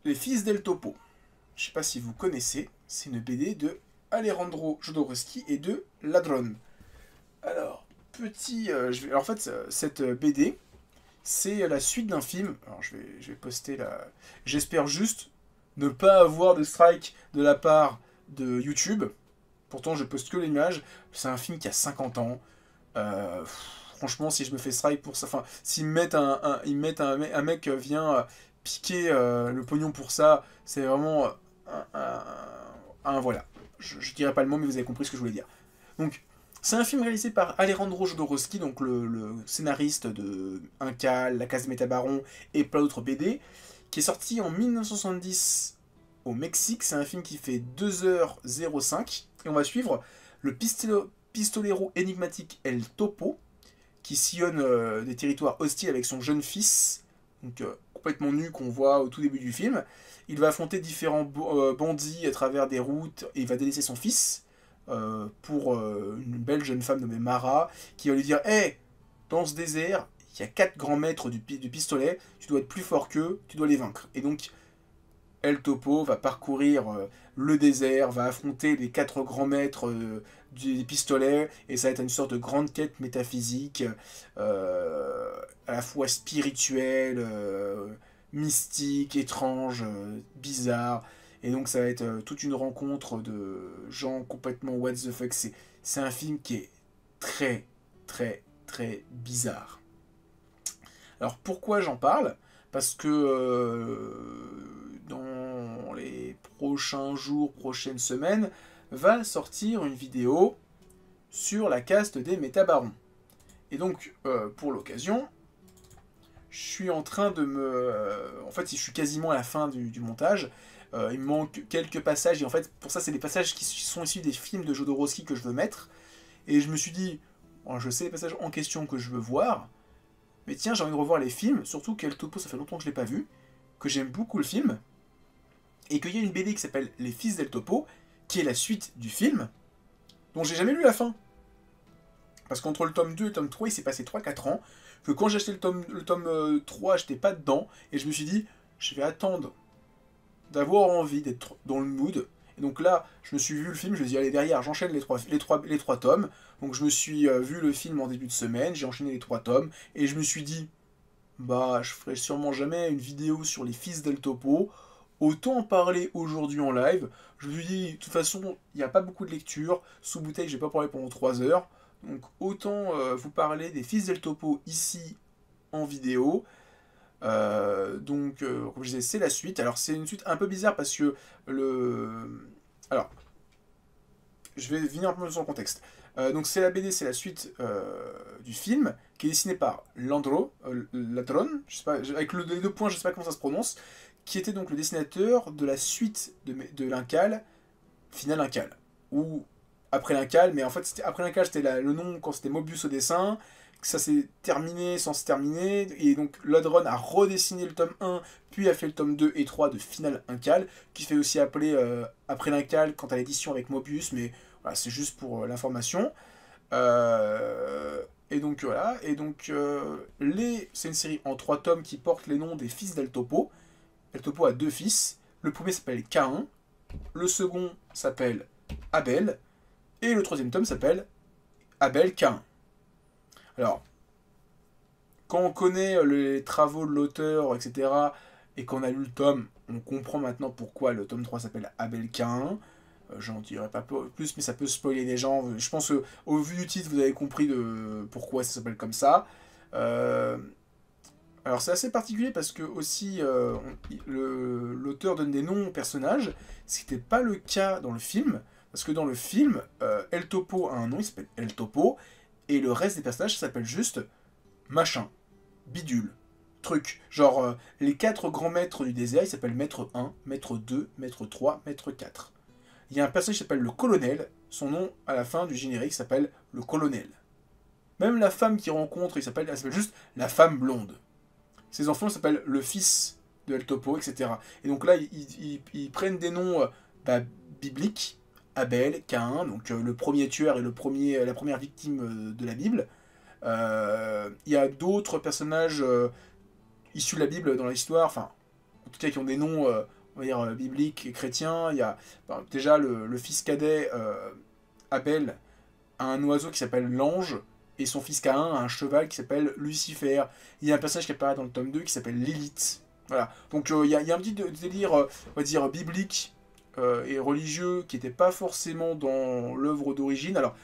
Les Fils del Topo. Je sais pas si vous connaissez, c'est une BD de Alejandro Jodorowsky et de Ladron. Alors, en fait, cette BD, c'est la suite d'un film. Alors, je vais poster la. J'espère juste ne pas avoir de strike de la part de YouTube. Pourtant, je poste que l'image. C'est un film qui a 50 ans. Franchement, si je me fais strike pour ça, enfin, s'ils me mettent un mec vient piquer le pognon pour ça, c'est vraiment voilà. Je dirais pas le mot, mais vous avez compris ce que je voulais dire. Donc, c'est un film réalisé par Alejandro Jodorowsky, donc le scénariste de Incal, La Case des Métabarons et plein d'autres BD, qui est sorti en 1970 au Mexique. C'est un film qui fait 2h05 et on va suivre le pistolero énigmatique El Topo, qui sillonne des territoires hostiles avec son jeune fils, donc complètement nu qu'on voit au tout début du film. Il va affronter différents bandits à travers des routes et il va délaisser son fils pour une belle jeune femme nommée Mara qui va lui dire: Hey, dans ce désert, il y a 4 grands maîtres du pistolet, tu dois être plus fort qu'eux, tu dois les vaincre. Et donc, El Topo va parcourir le désert, va affronter les 4 grands maîtres des pistolets, et ça va être une sorte de grande quête métaphysique, à la fois spirituelle, mystique, étrange, bizarre. Et donc ça va être toute une rencontre de gens complètement what the fuck. C'est un film qui est très, très, très bizarre. Alors pourquoi j'en parle? Parce que dans les prochains jours, prochaines semaines, va sortir une vidéo sur la caste des métabarons. Et donc, pour l'occasion, je suis en train de me... en fait, je suis quasiment à la fin du montage. Il me manque quelques passages. Et en fait, pour ça, c'est des passages qui sont issus des films de Jodorowsky que je veux mettre. Et je me suis dit, bon, je sais les passages en question que je veux voir. Mais tiens, j'ai envie de revoir les films. Surtout qu'El Topo, ça fait longtemps que je ne l'ai pas vu. Que j'aime beaucoup le film. Et qu'il y a une BD qui s'appelle Les Fils del Topo, qui est la suite du film, dont j'ai jamais lu la fin. Parce qu'entre le tome 2 et le tome 3, il s'est passé 3-4 ans, que quand j'ai acheté le tome 3, j'étais pas dedans, et je me suis dit, je vais attendre d'avoir envie d'être dans le mood. Et donc là, je me suis vu le film, je me suis dit, allez, derrière, j'enchaîne les trois tomes. Donc je me suis vu le film en début de semaine, j'ai enchaîné les 3 tomes, et je me suis dit, bah, je ferai sûrement jamais une vidéo sur les Fils del Topo, autant en parler aujourd'hui en live. Je me suis dit, de toute façon, il n'y a pas beaucoup de lecture. Sous bouteille, je vais pas parler pendant 3 heures. Donc autant vous parler des Fils del Topo ici en vidéo. Comme je disais, c'est la suite. Alors c'est une suite un peu bizarre parce que le... Alors, je vais venir un peu sur le contexte. Donc c'est la BD, c'est la suite du film, qui est dessiné par Ladron, je sais pas, avec les 2 points, je sais pas comment ça se prononce, qui était donc le dessinateur de la suite de l'Incal, Final Incal. Ou après l'Incal, mais en fait c'était après l'Incal, c'était le nom quand c'était Mobius au dessin, que ça s'est terminé sans se terminer, et donc Ladron a redessiné le tome 1, puis a fait le tome 2 et 3 de Final Incal, qui se fait aussi appeler après l'Incal quant à l'édition avec Mobius, mais voilà, c'est juste pour l'information. Et donc voilà, et donc c'est une série en 3 tomes qui porte les noms des fils d'El Topo. El Topo a 2 fils. Le premier s'appelle Cain, le second s'appelle Abel, et le 3e tome s'appelle Abel Cain. Alors, quand on connaît les travaux de l'auteur, etc., et qu'on a lu le tome, on comprend maintenant pourquoi le tome 3 s'appelle Abel Cain. J'en dirai pas plus, mais ça peut spoiler des gens. Je pense qu'au vu du titre, vous avez compris de pourquoi ça s'appelle comme ça. Alors c'est assez particulier parce que aussi l'auteur donne des noms aux personnages, ce qui n'était pas le cas dans le film, parce que dans le film, El Topo a un nom, il s'appelle El Topo, et le reste des personnages s'appelle juste machin, bidule, truc. Genre les 4 grands maîtres du désert, ils s'appellent maître 1, maître 2, maître 3, maître 4. Il y a un personnage qui s'appelle le colonel, son nom à la fin du générique s'appelle le colonel. Même la femme qu'il rencontre, elle s'appelle juste la femme blonde. Ses enfants s'appellent le fils de El Topo, etc. Et donc là, ils prennent des noms bibliques, Abel, Caïn, donc le premier tueur et la première victime de la Bible. Il y a d'autres personnages issus de la Bible dans l'histoire, enfin, tout cas qui ont des noms, on va dire, bibliques et chrétiens. Il y a déjà le fils cadet, Abel, a un oiseau qui s'appelle l'ange, et son fils Caïn a un cheval qui s'appelle Lucifer. Il y a un personnage qui apparaît dans le tome 2 qui s'appelle Lilith. Voilà, donc il y a un petit délire, on va dire, biblique et religieux qui n'était pas forcément dans l'œuvre d'origine. Alors,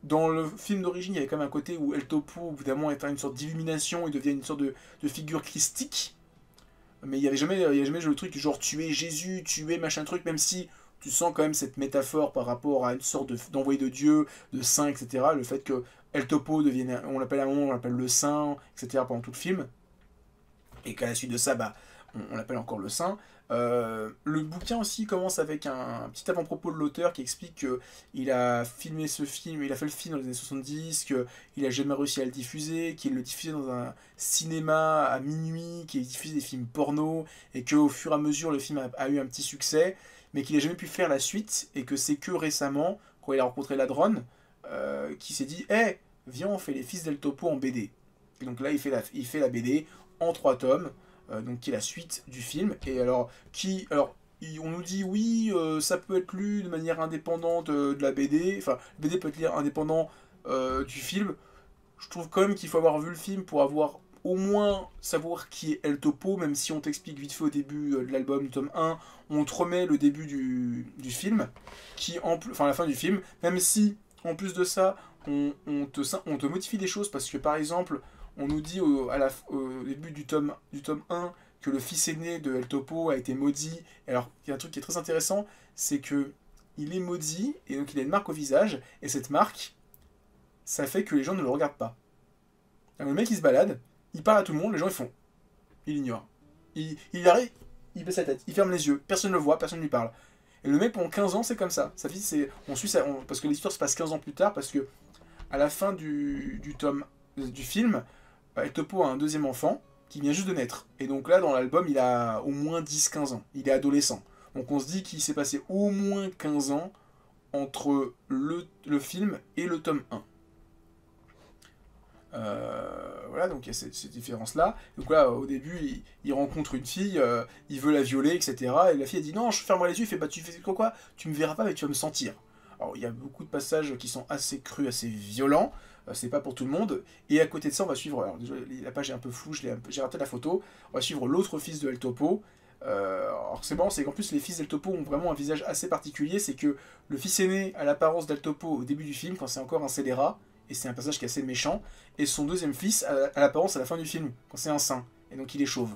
dans le film d'origine, il y avait quand même un côté où El Topo, au bout d'un moment, est une sorte d'illumination, il devient une sorte de figure christique. Mais il n'y avait jamais le truc du genre tuer Jésus, tuer machin truc, même si tu sens quand même cette métaphore par rapport à une sorte d'envoyé de Dieu, de saint, etc. Le fait que El Topo devienne, on l'appelle à un moment, on l'appelle le saint, etc. pendant tout le film. Et qu'à la suite de ça, bah, on l'appelle encore le saint. Le bouquin aussi commence avec un petit avant-propos de l'auteur qui explique qu'il a filmé ce film, il a fait le film dans les années 70, qu'il a jamais réussi à le diffuser, qu'il le diffusait dans un cinéma à minuit, qu'il diffusait des films porno, et qu'au fur et à mesure le film a eu un petit succès, mais qu'il n'a jamais pu faire la suite, et que c'est que récemment, quand il a rencontré Ladron, qui s'est dit «Hey, viens, on fait les Fils d'El Topo en BD». Et donc là, il fait la BD en 3 tomes, donc qui est la suite du film. Et alors, on nous dit oui, ça peut être lu de manière indépendante de la BD. Enfin, la BD peut être lu indépendant du film. Je trouve quand même qu'il faut avoir vu le film pour avoir au moins savoir qui est El Topo, même si on t'explique vite fait au début de l'album, du tome 1, on te remet le début du film, enfin la fin du film, même si en plus de ça, on te modifie des choses, parce que par exemple, on nous dit au début du tome 1 que le fils aîné de El Topo a été maudit. Alors, il y a un truc qui est très intéressant, c'est que il est maudit, et donc il a une marque au visage, et cette marque, ça fait que les gens ne le regardent pas. Alors, le mec, il se balade, il parle à tout le monde, les gens, ils font. Il ignore. Il arrive, il baisse la tête, il ferme les yeux, personne ne le voit, personne ne lui parle. Et le mec, pendant 15 ans, c'est comme ça. Sa fille, on suit ça, parce que l'histoire se passe 15 ans plus tard, parce que à la fin du film, El Topo a un deuxième enfant qui vient juste de naître. Et donc là, dans l'album, il a au moins 10-15 ans. Il est adolescent. Donc on se dit qu'il s'est passé au moins 15 ans entre le film et le tome 1. Voilà, donc il y a cette différence-là. Donc là, au début, il rencontre une fille, il veut la violer, etc. Et la fille, elle dit non, ferme-moi les yeux, il fait bah tu fais quoi? Tu me verras pas, mais tu vas me sentir. Alors il y a beaucoup de passages qui sont assez crus, assez violents. C'est pas pour tout le monde. Et à côté de ça, on va suivre. Alors déjà, la page est un peu floue, j'ai raté la photo. On va suivre l'autre fils de El Topo. Alors c'est bon, c'est qu'en plus les fils d'El Topo ont vraiment un visage assez particulier. C'est que le fils aîné a l'apparence d'El Topo au début du film, quand c'est encore un scélérat. Et c'est un passage qui est assez méchant. Et son deuxième fils a l'apparence à la fin du film, quand c'est un saint. Et donc il est chauve.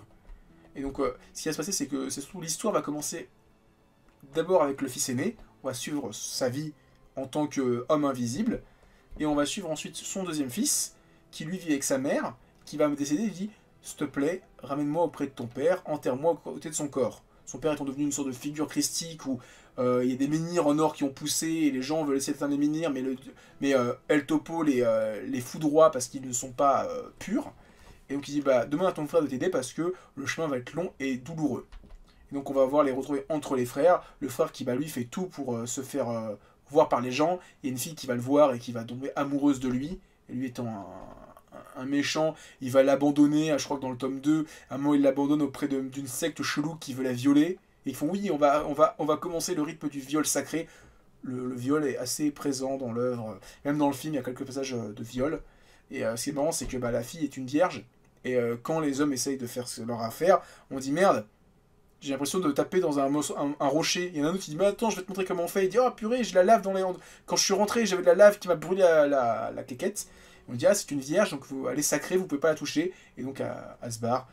Et donc ce qui va se passer, c'est que surtout l'histoire va commencer d'abord avec le fils aîné. On va suivre sa vie en tant qu'homme invisible. Et on va suivre ensuite son deuxième fils, qui lui vit avec sa mère, qui va me décéder, il dit « S'il te plaît, ramène-moi auprès de ton père, enterre-moi à côté de son corps. » Son père étant devenu une sorte de figure christique où il y a des menhirs en or qui ont poussé et les gens veulent essayer de faire des menhirs, mais El Topo les foudroie parce qu'ils ne sont pas purs. Et donc il dit bah, « Demande à ton frère de t'aider parce que le chemin va être long et douloureux. » Et donc on va voir les retrouver entre les frères, le frère qui lui fait tout pour se faire voir par les gens, il y a une fille qui va le voir et qui va tomber amoureuse de lui, et lui étant un méchant, il va l'abandonner, je crois que dans le tome 2, à un moment il l'abandonne auprès d'une secte chelou qui veut la violer, et ils font oui, on va commencer le rythme du viol sacré. Le viol est assez présent dans l'œuvre, même dans le film il y a quelques passages de viol, et ce qui est marrant c'est que la fille est une vierge, et quand les hommes essayent de faire leur affaire, on dit merde, j'ai l'impression de taper dans un rocher. Il y en a un autre qui dit mais attends, je vais te montrer comment on fait. Il dit oh purée, j'ai de la lave dans les handes. Quand je suis rentré, j'avais de la lave qui m'a brûlé la quéquette. On dit ah, c'est une vierge, donc elle est sacrée, vous pouvez pas la toucher. Et donc à se barre.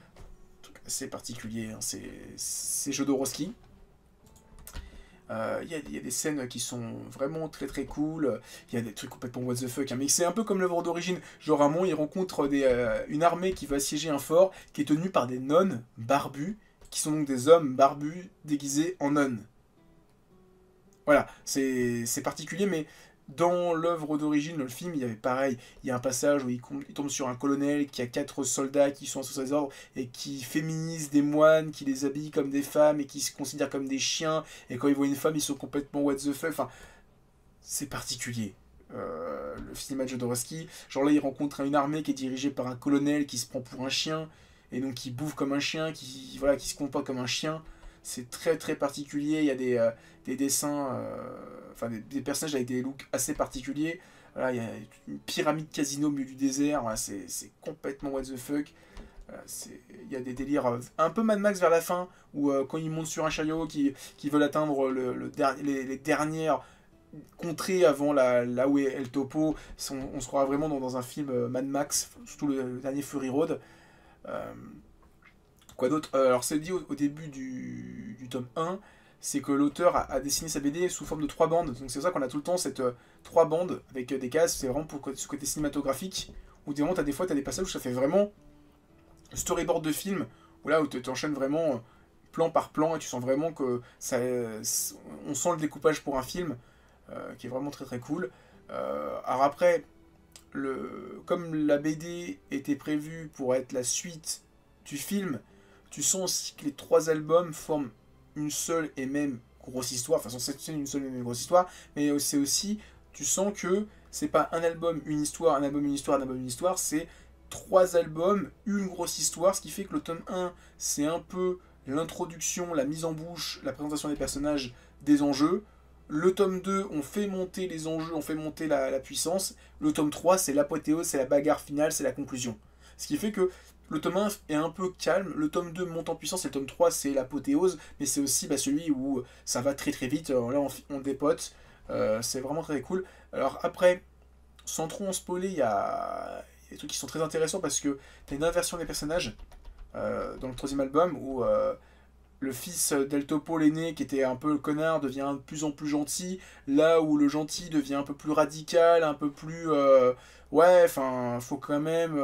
Truc assez particulier, hein. C'est Jodorowsky. Il y a des scènes qui sont vraiment très très cool. Il y a des trucs complètement what the fuck, hein. Mais c'est un peu comme l'œuvre d'origine. Genre à un moment, il rencontre une armée qui va assiéger un fort qui est tenu par des nonnes barbues, qui sont donc des hommes barbus déguisés en nonnes. Voilà, c'est particulier, mais dans l'œuvre d'origine, le film, il y avait pareil. Il y a un passage où il tombe sur un colonel qui a 4 soldats qui sont sous ses ordres et qui féminisent des moines, qui les habillent comme des femmes et qui se considèrent comme des chiens. Et quand ils voient une femme, ils sont complètement what the fuck. Enfin, c'est particulier. Le cinéma de Jodorowsky. Genre là, il rencontre une armée qui est dirigée par un colonel qui se prend pour un chien. et donc qui bouffe comme un chien, voilà, qui se comporte comme un chien. C'est très très particulier, il y a des dessins, enfin des personnages avec des looks assez particuliers. Voilà, il y a une pyramide casino au milieu du désert, voilà, c'est complètement what the fuck. Il y a des délires un peu Mad Max vers la fin, où quand ils montent sur un chariot, qui veulent atteindre les dernières contrées avant là où est El Topo, on se croirait vraiment dans un film Mad Max, surtout le dernier Fury Road. Euh, Quoi d'autre? Alors c'est dit au début du tome 1, c'est que l'auteur a dessiné sa BD sous forme de 3 bandes. Donc c'est pour ça qu'on a tout le temps cette 3 bandes avec des cases. C'est vraiment pour ce côté cinématographique. Où des fois tu as des passages où ça fait vraiment storyboard de film. Où là où tu enchaînes vraiment plan par plan et tu sens vraiment que on sent le découpage pour un film qui est vraiment très très cool. Alors après, comme la BD était prévue pour être la suite du film, tu sens aussi que les 3 albums forment une seule et même grosse histoire, enfin c'est une seule et même grosse histoire, mais c'est aussi, tu sens que c'est pas un album, une histoire, un album, une histoire, un album, une histoire, c'est 3 albums, une grosse histoire, ce qui fait que le tome 1, c'est un peu l'introduction, la mise en bouche, la présentation des personnages, des enjeux. Le tome 2, on fait monter les enjeux, on fait monter la puissance. Le tome 3, c'est l'apothéose, c'est la bagarre finale, c'est la conclusion. Ce qui fait que le tome 1 est un peu calme, le tome 2 monte en puissance et le tome 3 c'est l'apothéose, mais c'est aussi celui où ça va très très vite, là on dépote, c'est vraiment très cool. Alors après, sans trop en spoiler, il y a des trucs qui sont très intéressants parce que tu as une inversion des personnages dans le 3e album où le fils d'El Topo, l'aîné, qui était un peu le connard, devient de plus en plus gentil, là où le gentil devient un peu plus radical, un peu plus... ouais, enfin, faut quand même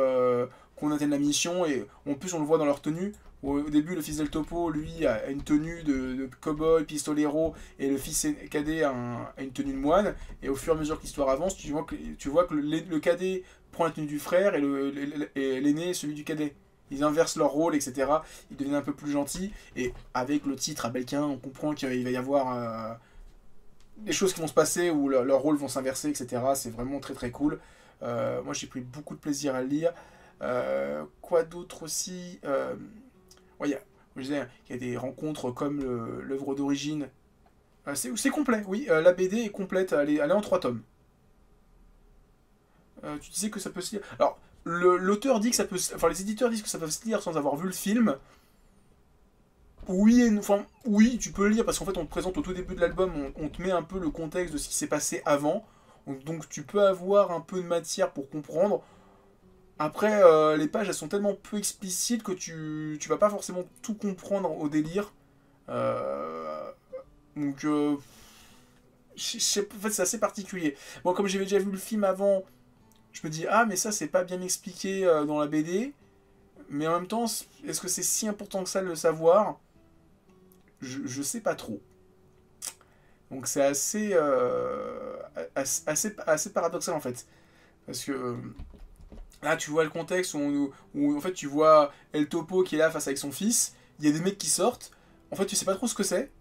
qu'on atteigne la mission, et en plus on le voit dans leur tenue. Au début, le fils d'El Topo, lui, a une tenue de cow-boy, pistolero, et le fils cadet a une tenue de moine, et au fur et à mesure que l'histoire avance, tu vois que le cadet prend la tenue du frère, et l'aîné celui du cadet. Ils inversent leur rôle, etc. Ils deviennent un peu plus gentils. Et avec le titre Abelkin, on comprend qu'il va y avoir des choses qui vont se passer où leurs rôles vont s'inverser, etc. C'est vraiment très très cool. Moi j'ai pris beaucoup de plaisir à le lire. Quoi d'autre aussi ouais, je disais, il y a des rencontres comme l'œuvre d'origine. C'est complet, oui. La BD est complète, elle est en 3 tomes. Tu disais que ça peut se lire. Alors, l'auteur dit que ça peut. Enfin, les éditeurs disent que ça peut se lire sans avoir vu le film. Oui, enfin, oui, tu peux le lire parce qu'en fait, on te présente au tout début de l'album, on te met un peu le contexte de ce qui s'est passé avant. Donc, tu peux avoir un peu de matière pour comprendre. Après, les pages, elles sont tellement peu explicites que tu vas pas forcément tout comprendre au délire. Euh, donc, en fait, c'est assez particulier. Bon, comme j'avais déjà vu le film avant, je me dis, ah, mais ça, c'est pas bien expliqué dans la BD. Mais en même temps, est-ce que c'est si important que ça de le savoir? Je sais pas trop. Donc c'est assez paradoxal en fait. Parce que là, tu vois le contexte où, en fait tu vois El Topo qui est là face avec son fils. Il y a des mecs qui sortent. En fait, tu sais pas trop ce que c'est.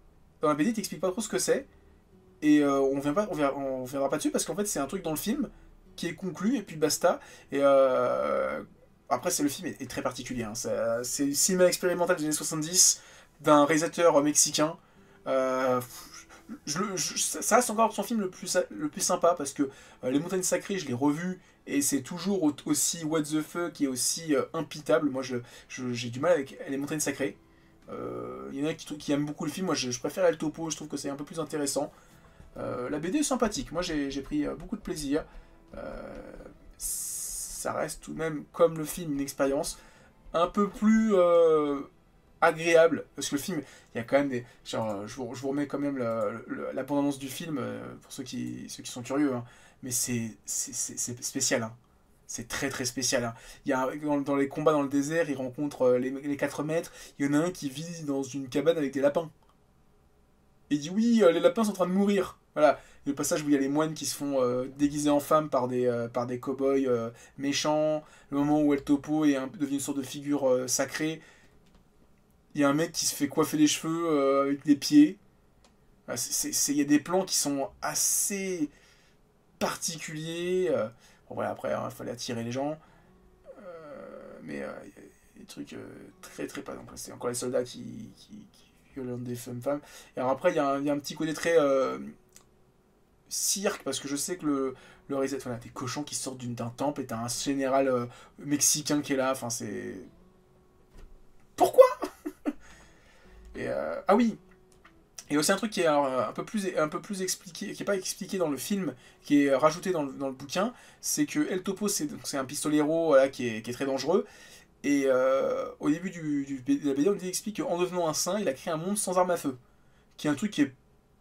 Dans la BD, t'expliques pas trop ce que c'est. Et on viendra pas dessus parce qu'en fait, c'est un truc dans le film qui est conclu et puis basta. Et après, le film est très particulier. Hein. C'est le cinéma expérimental des années 70 d'un réalisateur mexicain. Euh, Ça reste encore son film le plus sympa parce que Les Montagnes Sacrées, je l'ai revu et c'est toujours aussi what the fuck et aussi impitable. Moi, j'ai du mal avec Les Montagnes Sacrées. Il y en a qui aiment beaucoup le film. Moi, je préfère El Topo. Je trouve que c'est un peu plus intéressant. La BD est sympathique. Moi, j'ai pris beaucoup de plaisir. Ça reste tout de même, comme le film, une expérience un peu plus agréable. Parce que le film, il y a quand même des. Genre, je vous remets quand même la bande-annonce du film pour ceux qui sont curieux. Hein. Mais c'est spécial. Hein. C'est très très spécial. Hein. Il y a, dans les combats dans le désert, il rencontre les 4 maîtres. Il y en a un qui vit dans une cabane avec des lapins. Et il dit oui, les lapins sont en train de mourir. Voilà. Le passage où il y a les moines qui se font déguiser en femmes par des cow-boys méchants. Le moment où El Topo devient une sorte de figure sacrée. Il y a un mec qui se fait coiffer les cheveux avec des pieds. Il y a des plans qui sont assez particuliers. Bon, voilà, après, il fallait attirer les gens. Mais il y a des trucs très très pas. Donc c'est encore les soldats qui violent des femmes. Et alors après, il y a un petit côté très cirque, parce que je sais que le réalisateur, voilà, des cochons qui sortent d'un temple, et t'as un général mexicain qui est là, enfin c'est... Pourquoi? Et ah oui, et aussi un truc qui est alors, un peu plus expliqué, qui est pas expliqué dans le film, qui est rajouté dans le bouquin, c'est que El Topo, c'est un pistolero, voilà, qui est très dangereux, et au début de la BD, on nous explique qu'en devenant un saint, il a créé un monde sans armes à feu, qui est un truc qui est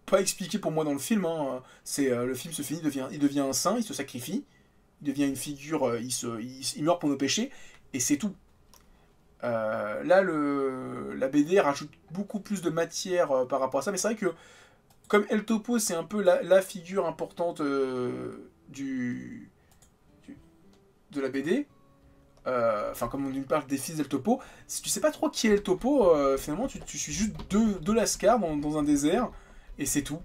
pas expliqué pour moi dans le film, hein. C'est le film se finit, il devient un saint, il se sacrifie, il devient une figure, il meurt pour nos péchés, et c'est tout. Là, la BD rajoute beaucoup plus de matière par rapport à ça, mais c'est vrai que comme El Topo, c'est un peu la figure importante de la BD, enfin comme on nous parle des fils d'El Topo, si tu sais pas trop qui est El Topo, finalement tu suis juste deux lascars dans un désert, et c'est tout.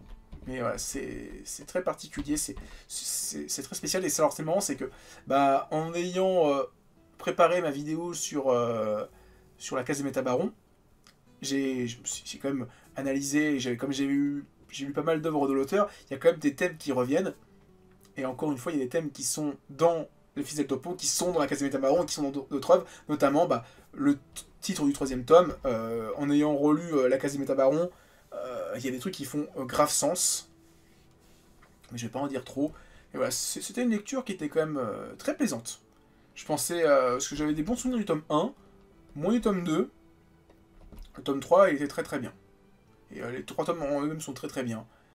Mais voilà, c'est très particulier, c'est très spécial, et alors c'est marrant, c'est que bah, en ayant préparé ma vidéo sur la case des métabarons, j'ai quand même analysé, comme j'ai lu pas mal d'œuvres de l'auteur, il y a quand même des thèmes qui reviennent, et encore une fois, il y a des thèmes qui sont dans les fils d'El Topo, qui sont dans la case des métabarons, et qui sont dans d'autres œuvres, notamment bah, le titre du 3e tome, en ayant relu la case des métabarons, il y a des trucs qui font grave sens, mais je vais pas en dire trop. Et voilà, c'était une lecture qui était quand même très plaisante. Je pensais, parce que j'avais des bons souvenirs du tome 1, moins du tome 2, le tome 3 il était très très bien. Et les 3 tomes en eux-mêmes sont très très bien.